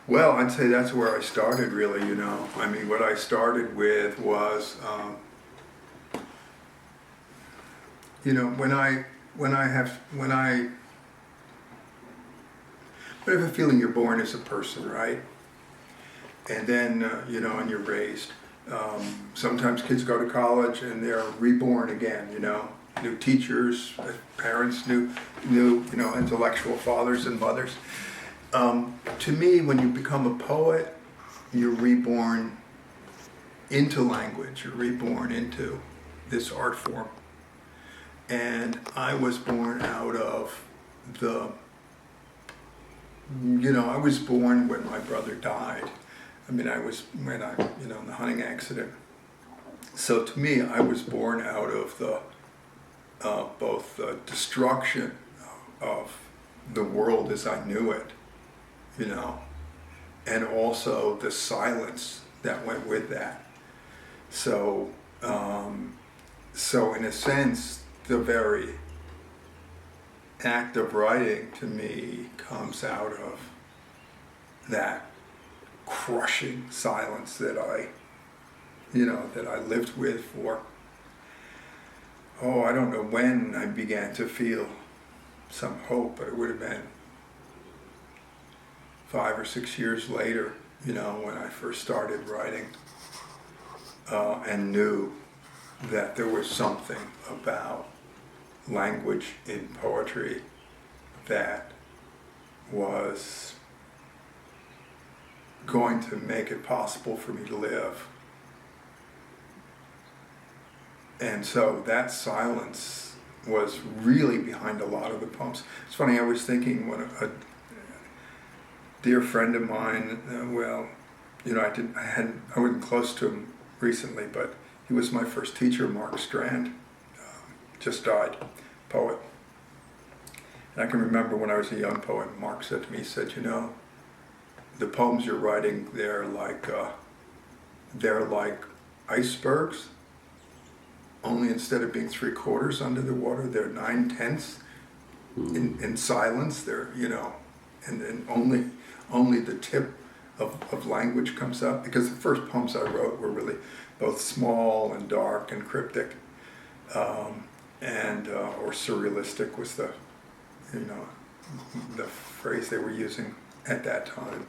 Well, I'd say that's where I started, really. I mean, what I started with was, when I have a feeling you're born as a person, right? And then, and you're raised. Sometimes kids go to college and they're reborn again, new teachers, parents, new, intellectual fathers and mothers. To me, when you become a poet, you're reborn into language, you're reborn into this art form. And I was born out of I was born when my brother died. I mean, in the hunting accident. So to me, I was born out of both the destruction of the world as I knew it, and also the silence that went with that. So in a sense, the very act of writing to me comes out of that crushing silence that I lived with for, I don't know when I began to feel some hope, but it would have been 5 or 6 years later, when I first started writing, and knew that there was something about language in poetry that was going to make it possible for me to live. And so that silence was really behind a lot of the poems. It's funny, I was thinking when a dear friend of mine, I wasn't close to him recently, but he was my first teacher, Mark Strand, just died, poet. And I can remember when I was a young poet, Mark said to me, he said, the poems you're writing, they're like icebergs, only instead of being 3/4 under the water, they're 9/10 in silence. They're, and then only the tip of language comes up, because the first poems I wrote were really both small and dark and cryptic, or surrealistic was the phrase they were using at that time.